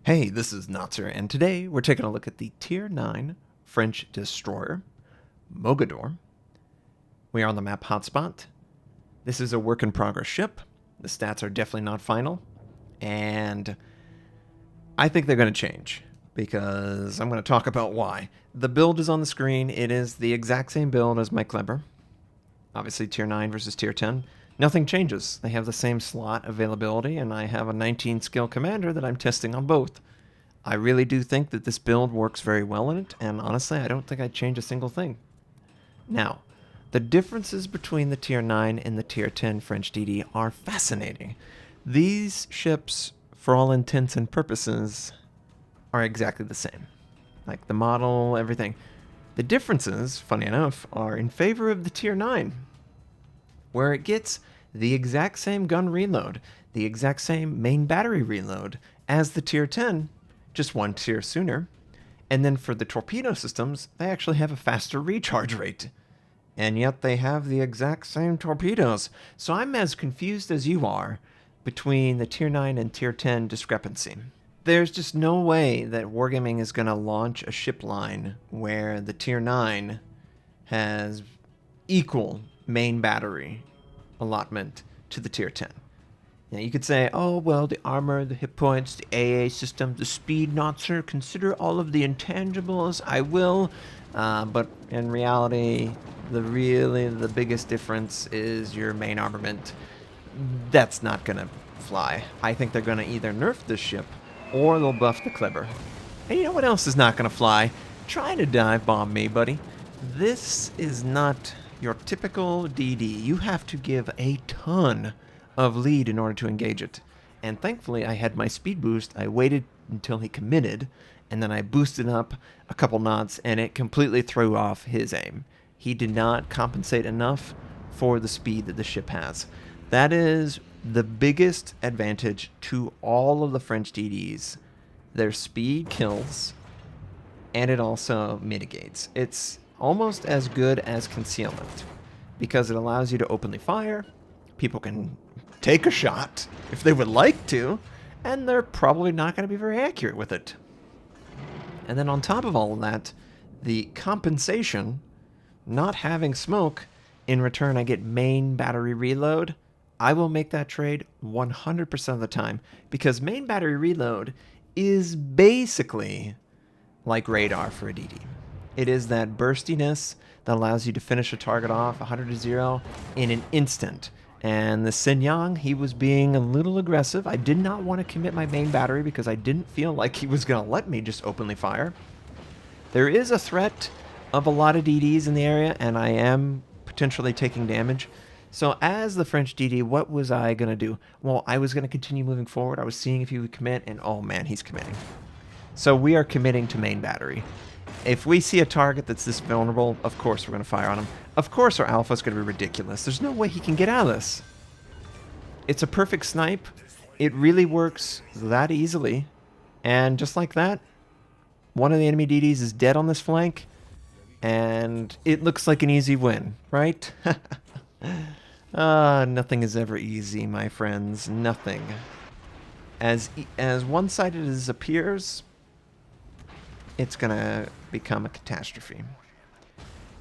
Hey, this is Notser, and today we're taking a look at the Tier 9 French destroyer, Mogador. We are on the map Hotspot. This is a work-in-progress ship. The stats are definitely not final, and I think they're going to change, because I'm going to talk about why. The build is on the screen. It is the exact same build as my Kleber. Obviously, Tier 9 versus Tier 10. Nothing changes. They have the same slot availability, and I have a 19 skill commander that I'm testing on both. I really do think that this build works very well in it, and honestly, I don't think I'd change a single thing. Now, the differences between the Tier 9 and the Tier 10 French DD are fascinating. These ships, for all intents and purposes, are exactly the same. Like the model, everything. The differences, funny enough, are in favor of the Tier 9, where it gets the exact same gun reload, the exact same main battery reload as the Tier 10, just one tier sooner. And then for the torpedo systems, they actually have a faster recharge rate. And yet they have the exact same torpedoes. So I'm as confused as you are between the Tier 9 and Tier 10 discrepancy. There's just no way that Wargaming is going to launch a ship line where the Tier 9 has equal main battery allotment to the Tier 10. Now you could say, oh, well, the armor, the hit points, the AA system, the speed, Notser, consider all of the intangibles. I will, but in reality, the biggest difference is your main armament. That's not going to fly. I think they're going to either nerf this ship or they'll buff the Kleber. And you know what else is not going to fly? Trying to dive bomb me, buddy. This is not your typical DD. You have to give a ton of lead in order to engage it. And thankfully, I had my speed boost. I waited until he committed, and then I boosted up a couple knots, and it completely threw off his aim. He did not compensate enough for the speed that the ship has. That is the biggest advantage to all of the French DDs. Their speed kills, and it also mitigates. It's almost as good as concealment because it allows you to openly fire. People can take a shot if they would like to, and they're probably not going to be very accurate with it. And then on top of all of that, the compensation, not having smoke, in return I get main battery reload. I will make that trade 100% of the time because main battery reload is basically like radar for a DD. It is that burstiness that allows you to finish a target off 100-0 in an instant. And the Sin Yang, he was being a little aggressive. I did not want to commit my main battery because I didn't feel like he was going to let me just openly fire. There is a threat of a lot of DDs in the area, and I am potentially taking damage. So as the French DD, what was I going to do? Well, I was going to continue moving forward. I was seeing if he would commit, and oh man, he's committing. So we are committing to main battery. If we see a target that's this vulnerable, of course we're going to fire on him. Of course our alpha is going to be ridiculous. There's no way he can get out of this. It's a perfect snipe. It really works that easily. And just like that, one of the enemy DDs is dead on this flank. And it looks like an easy win, right? Nothing is ever easy, my friends. Nothing. As one-sided as it appears, it's going to become a catastrophe.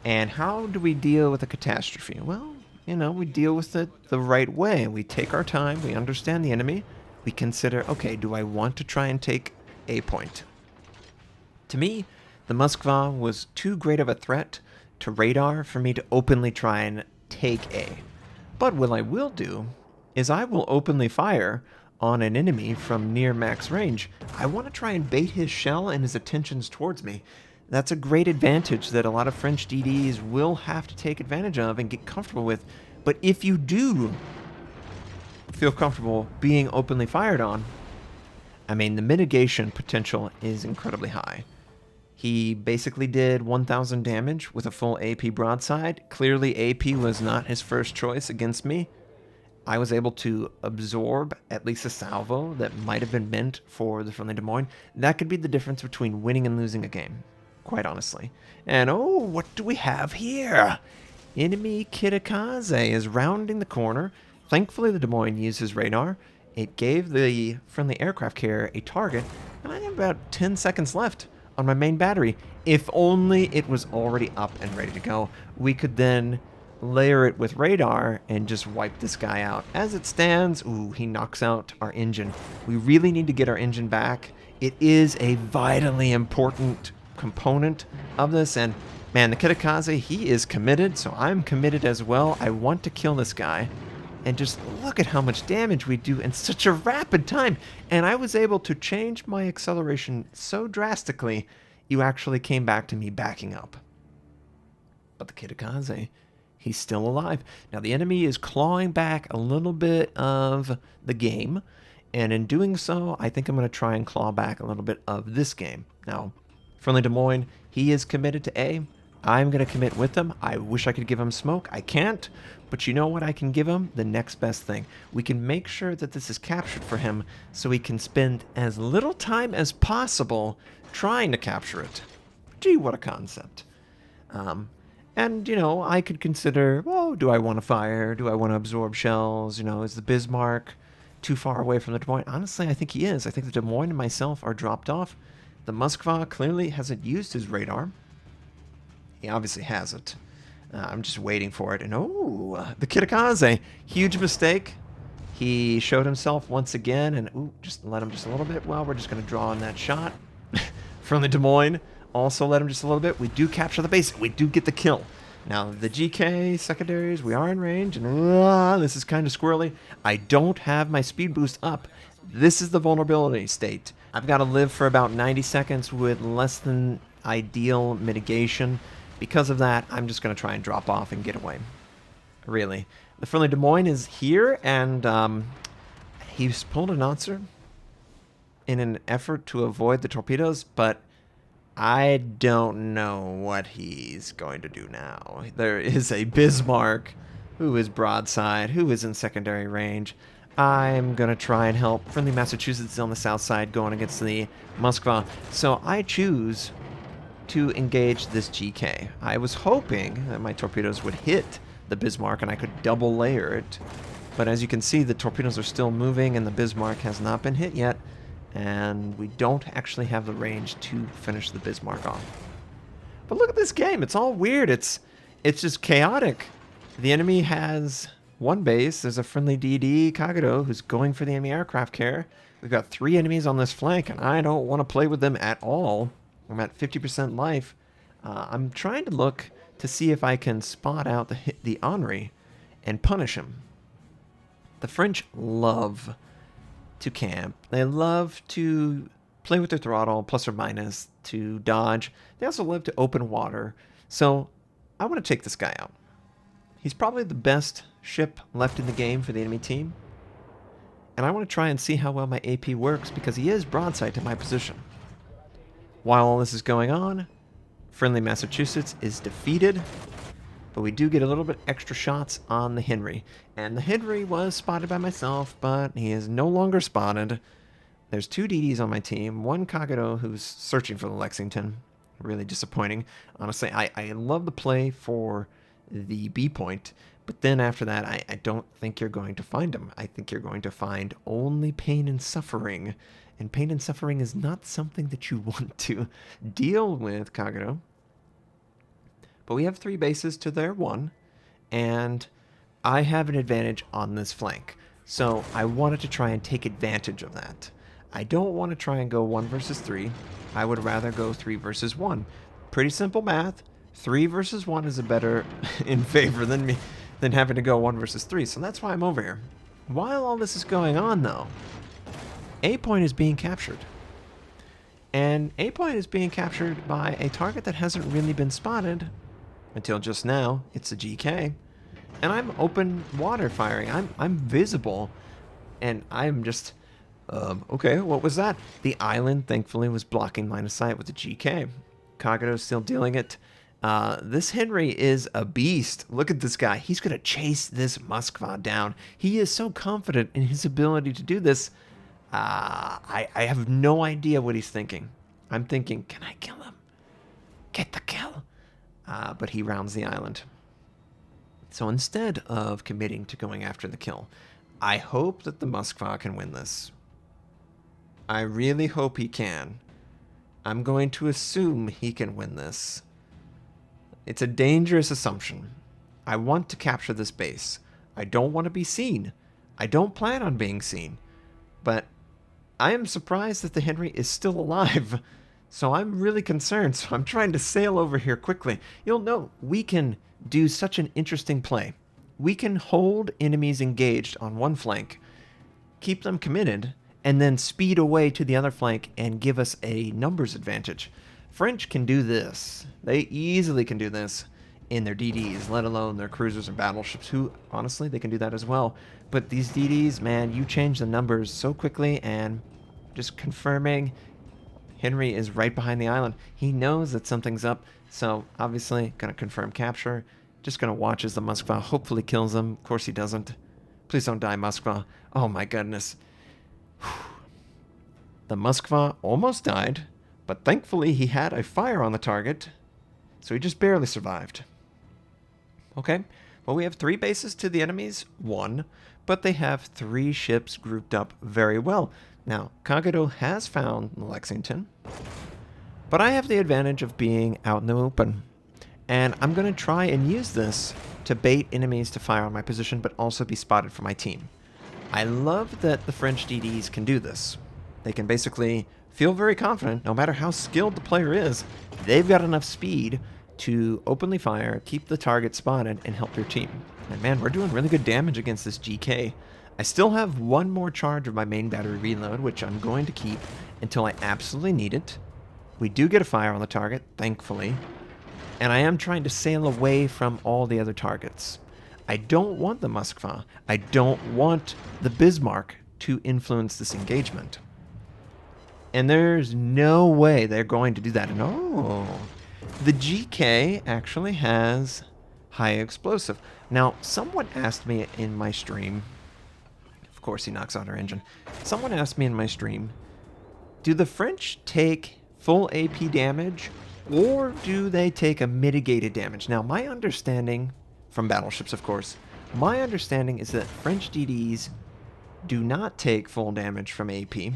And how do we deal with a catastrophe? Well, you know, we deal with it the right way. We take our time, we understand the enemy, we consider, okay, do I want to try and take a point? To me, the Moskva was too great of a threat to radar for me to openly try and take A. But what I will do is I will openly fire on an enemy from near max range. I want to try and bait his shell and his attentions towards me. That's a great advantage that a lot of French DDs will have to take advantage of and get comfortable with. But if you do feel comfortable being openly fired on, I mean, the mitigation potential is incredibly high. He basically did 1,000 damage with a full AP broadside. Clearly, AP was not his first choice against me. I was able to absorb at least a salvo that might have been meant for the friendly Des Moines. That could be the difference between winning and losing a game, quite honestly. And oh, what do we have here? Enemy Kitakaze is rounding the corner. Thankfully, the Des Moines used his radar. it gave the friendly aircraft carrier a target, and I have about 10 seconds left on my main battery. If only it was already up and ready to go, we could then layer it with radar and just wipe this guy out. As it stands, ooh, he knocks out our engine. We really need to get our engine back. It is a vitally important component of this, and man, the Kitakaze, he is committed, so I'm committed as well. I want to kill this guy. And just look at how much damage we do in such a rapid time. And I was able to change my acceleration so drastically, you actually came back to me backing up. But the Kitakaze, he's still alive. Now the enemy is clawing back a little bit of the game. And in doing so, I think I'm going to try and claw back a little bit of this game. Now, Friendly Des Moines, he is committed to A. I'm going to commit with him. I wish I could give him smoke. I can't. But you know what I can give him? The next best thing. We can make sure that this is captured for him so he can spend as little time as possible trying to capture it. Gee, what a concept. And, you know, I could consider, well, do I want to fire? Do I want to absorb shells? You know, is the Bismarck too far away from the Des Moines? Honestly, I think he is. I think the Des Moines and myself are dropped off. The Moskva clearly hasn't used his radar. He obviously has it. I'm just waiting for it. And oh, the Kitakaze, huge mistake. He showed himself once again, and ooh, just let him just a little bit. Well, we're just going to draw on that shot. From the Des Moines, also let him just a little bit. We do capture the base. We do get the kill. Now, the GK secondaries, we are in range, and this is kind of squirrely. I don't have my speed boost up. This is the vulnerability state. I've got to live for about 90 seconds with less than ideal mitigation. Because of that, I'm just going to try and drop off and get away. Really. The friendly Des Moines is here, and he's pulled a Notser in an effort to avoid the torpedoes, but I don't know what he's going to do now. There is a Bismarck who is broadside, who is in secondary range. I'm going to try and help. Friendly Massachusetts is on the south side going against the Moskva. So I choose to engage this GK. I was hoping that my torpedoes would hit the Bismarck and I could double layer it. But as you can see, the torpedoes are still moving and the Bismarck has not been hit yet. And we don't actually have the range to finish the Bismarck off. But look at this game. It's all weird. It's just chaotic. The enemy has one base. There's a friendly DD, Kagado, who's going for the enemy aircraft carrier. We've got 3 enemies on this flank, and I don't want to play with them at all. I'm at 50% life. I'm trying to look to see if I can spot out the Henri and punish him. The French love to camp. They love to play with their throttle, plus or minus, to dodge. They also love to open water. So I want to take this guy out. He's probably the best ship left in the game for the enemy team. And I want to try and see how well my AP works because he is broadside to my position. While all this is going on, friendly Massachusetts is defeated, but we do get a little bit extra shots on the Henry. And the Henry was spotted by myself, but he is no longer spotted. There's 2 DDs on my team, 1 Kagado who's searching for the Lexington. Really disappointing. Honestly, I love the play for the B point, but then after that, I don't think you're going to find him. I think you're going to find only pain and suffering. And pain and suffering is not something that you want to deal with, Kagado. But we have 3 bases to their 1, and I have an advantage on this flank. So I wanted to try and take advantage of that. I don't want to try and go 1 versus 3. I would rather go 3 versus 1. Pretty simple math. 3 versus 1 is a better in favor than having to go 1 versus 3. So that's why I'm over here. While all this is going on, though, A point is being captured. And A point is being captured by a target that hasn't really been spotted until just now. It's a GK. And I'm open water firing. I'm visible. And I'm just... okay, what was that? The island, thankfully, was blocking line of sight with the GK. Kagado's still dealing it. This Henry is a beast. Look at this guy. He's going to chase this Moskva down. He is so confident in his ability to do this. I have no idea what he's thinking. I'm thinking, can I kill him? Get the kill. But he rounds the island. So instead of committing to going after the kill, I hope that the Moskva can win this. I really hope he can. I'm going to assume he can win this. It's a dangerous assumption. I want to capture this base. I don't want to be seen. I don't plan on being seen. But I am surprised that the Henry is still alive. So I'm really concerned. So I'm trying to sail over here quickly. You'll note we can do such an interesting play. We can hold enemies engaged on one flank, keep them committed, and then speed away to the other flank and give us a numbers advantage. French can do this. They easily can do this in their DDs, let alone their cruisers and battleships, who, honestly, they can do that as well. But these DDs, man, you change the numbers so quickly, and just confirming Henry is right behind the island. He knows that something's up, so obviously going to confirm capture. Just going to watch as the Moskva hopefully kills him. Of course he doesn't. Please don't die, Moskva. Oh my goodness. The Moskva almost died, but thankfully he had a fire on the target, so he just barely survived. Okay, well, we have 3 bases to the enemy's 1, but they have 3 ships grouped up very well. Now, Kagado has found Lexington, but I have the advantage of being out in the open. And I'm going to try and use this to bait enemies to fire on my position, but also be spotted for my team. I love that the French DDs can do this. They can basically feel very confident, no matter how skilled the player is, they've got enough speed to openly fire, keep the target spotted, and help their team. And man, we're doing really good damage against this GK. I still have 1 more charge of my main battery reload, which I'm going to keep until I absolutely need it. We do get a fire on the target, thankfully. And I am trying to sail away from all the other targets. I don't want the Moskva. I don't want the Bismarck to influence this engagement. And there's no way they're going to do that. No. The GK actually has high explosive. Now, someone asked me in my stream, of course he knocks out our engine. Someone asked me in my stream, do the French take full AP damage, or do they take a mitigated damage? Now, my understanding, from battleships of course, my understanding is that French DDs do not take full damage from AP,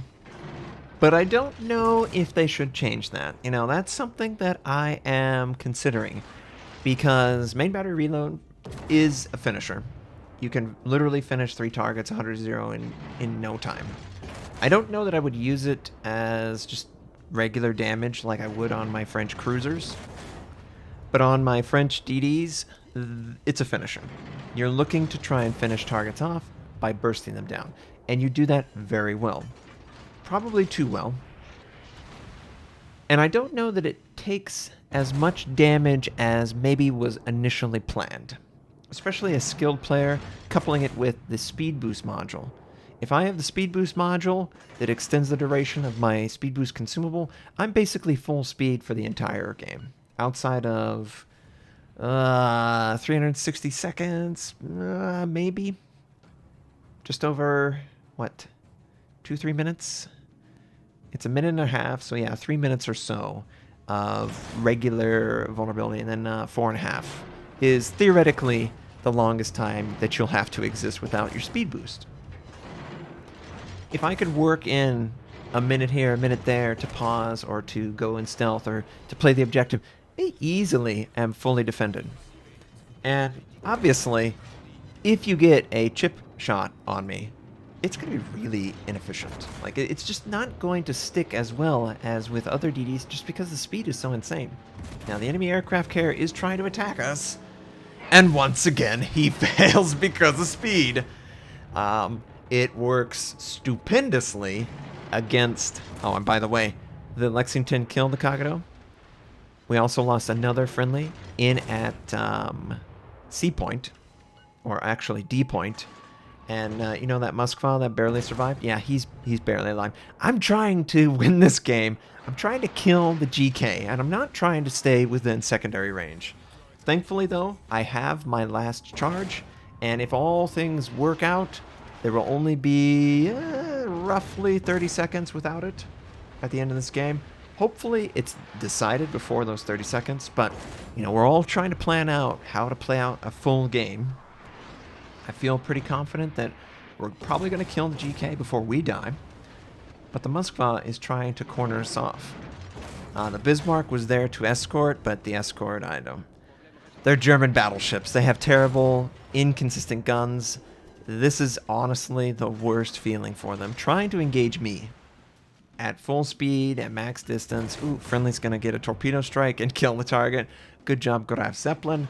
but I don't know if they should change that. You know, that's something that I am considering, because main battery reload is a finisher. You can literally finish 3 targets 100-0 in no time. I don't know that I would use it as just regular damage like I would on my French cruisers, but on my French DDs, it's a finisher. You're looking to try and finish targets off by bursting them down, and you do that very well. Probably too well. And I don't know that it takes as much damage as maybe was initially planned, especially a skilled player coupling it with the speed boost module. If I have the speed boost module that extends the duration of my speed boost consumable, I'm basically full speed for the entire game. Outside of 360 seconds, maybe. Just over, what, 2-3 minutes? It's a minute and a half, so yeah, 3 minutes or so of regular vulnerability, and then 4.5 is theoretically the longest time that you'll have to exist without your speed boost. If I could work in a minute here, a minute there to pause or to go in stealth or to play the objective, I easily am fully defended. And obviously, if you get a chip shot on me, it's going to be really inefficient. Like, it's just not going to stick as well as with other DDs just because the speed is so insane. Now, the enemy aircraft carrier is trying to attack us, and once again, he fails because of speed. It works stupendously against... Oh, and by the way, the Lexington killed the Kagado. We also lost another friendly in at C point, or actually D point. And you know that Moskva that barely survived? Yeah, he's barely alive. I'm trying to win this game. I'm trying to kill the GK, and I'm not trying to stay within secondary range. Thankfully, though, I have my last charge, and if all things work out, there will only be roughly 30 seconds without it at the end of this game. Hopefully, it's decided before those 30 seconds, but, you know, we're all trying to plan out how to play out a full game. I feel pretty confident that We're probably going to kill the GK before we die. But the Moskva is trying to corner us off. The Bismarck was there to escort, but the escort, I don't. They're German battleships. They have terrible, inconsistent guns. This is honestly the worst feeling for them. Trying to engage me at full speed, at max distance. Ooh, friendly's going to get a torpedo strike and kill the target. Good job, Graf Zeppelin.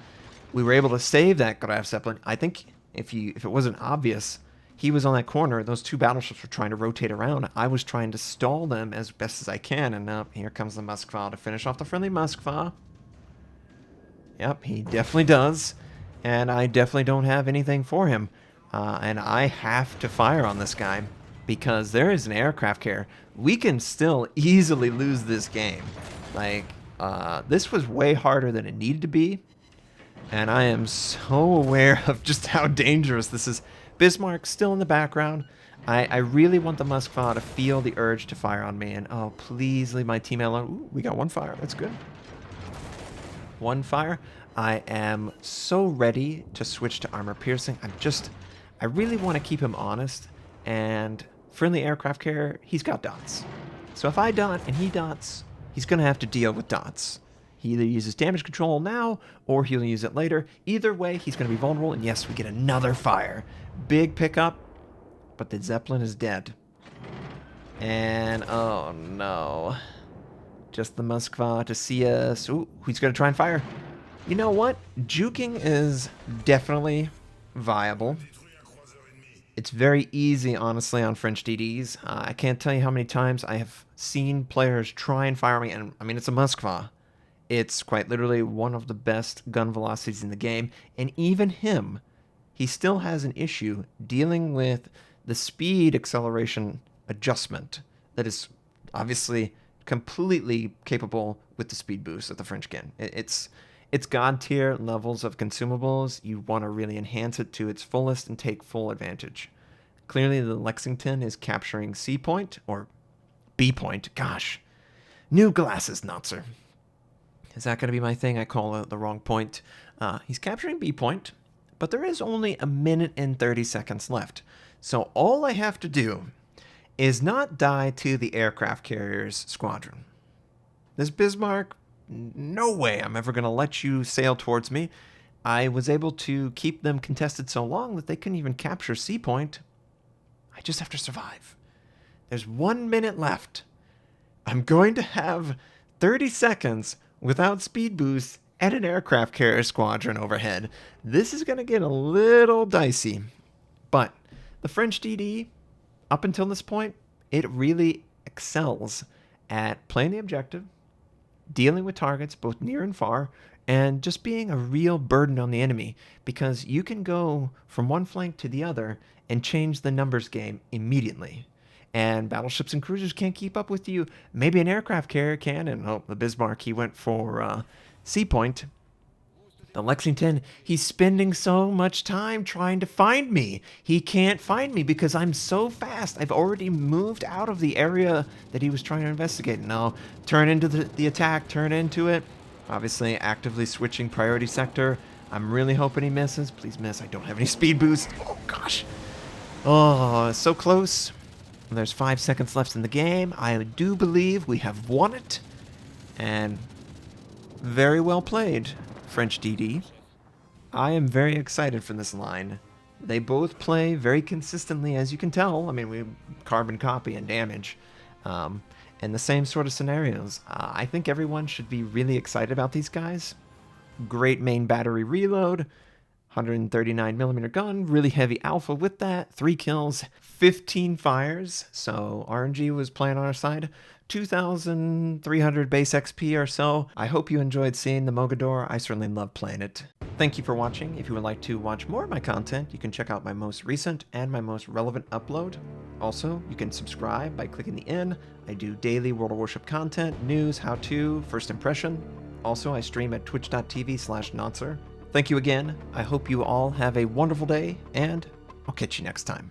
We were able to save that Graf Zeppelin. I think if it wasn't obvious, he was on that corner. Those two battleships were trying to rotate around. I was trying to stall them as best as I can. And now here comes the Moskva to finish off the friendly Moskva. Yep, he definitely does. And I definitely don't have anything for him. And I have to fire on this guy because there is an aircraft carrier. We can still easily lose this game. Like, this was way harder than it needed to be. And I am so aware of just how dangerous this is. Bismarck still in the background. I really want the Moskva to feel the urge to fire on me. And, oh, please leave my teammate alone. Ooh, we got one fire. That's good. One fire. I am so ready to switch to armor piercing. I really want to keep him honest. And friendly aircraft carrier, he's got dots. So if I dot and he dots, he's going to have to deal with dots. He either uses damage control now, or he'll use it later. Either way, he's going to be vulnerable. And yes, we get another fire. Big pickup, but the Zeppelin is dead. And, oh no. Just the Moskva to see us. Ooh, he's going to try and fire. You know what? Juking is definitely viable. It's very easy, honestly, on French DDs. I can't tell you how many times I have seen players try and fire me. And, I mean, it's a Moskva. It's quite literally one of the best gun velocities in the game. And even him, he still has an issue dealing with the speed acceleration adjustment that is obviously completely capable with the speed boost that the French get. It's god tier levels of consumables. You want to really enhance it to its fullest and take full advantage. Clearly the Lexington is capturing C point, or B point. Gosh, new glasses, Notser. Is that going to be my thing? I call it the wrong point. He's capturing B point, but there is only a minute and 30 seconds left. So all I have to do is not die to the aircraft carrier's squadron. This Bismarck, no way I'm ever going to let you sail towards me. I was able to keep them contested so long that they couldn't even capture C point. I just have to survive. There's 1 minute left. I'm going to have 30 seconds without speed boost and an aircraft carrier squadron overhead. This is going to get a little dicey. But the French DD, up until this point, it really excels at playing the objective, dealing with targets both near and far, and just being a real burden on the enemy, because you can go from one flank to the other and change the numbers game immediately. And battleships and cruisers can't keep up with you. Maybe an aircraft carrier can, and oh, the Bismarck, he went for C point. The Lexington, he's spending so much time trying to find me. He can't find me because I'm so fast. I've already moved out of the area that he was trying to investigate. Now, turn into the attack, turn into it. Obviously, actively switching priority sector. I'm really hoping he misses. Please miss. I don't have any speed boost. Oh, gosh. Oh, so close. There's 5 seconds left in the game. I do believe we have won it. And very well played, French DD. I am very excited for this line. They both play very consistently, as you can tell. I mean, we carbon copy and damage. And the same sort of scenarios. I think everyone should be really excited about these guys. Great main battery reload. 139mm gun, really heavy alpha with that, 3 kills, 15 fires, so RNG was playing on our side, 2,300 base XP or so. I hope you enjoyed seeing the Mogador. I certainly love playing it. Thank you for watching. If you would like to watch more of my content, you can check out my most recent and my most relevant upload. Also, you can subscribe by clicking the N. I do daily World of Warship content, news, how-to, first impression. Also, I stream at twitch.tv/Notser. Thank you again. I hope you all have a wonderful day, and I'll catch you next time.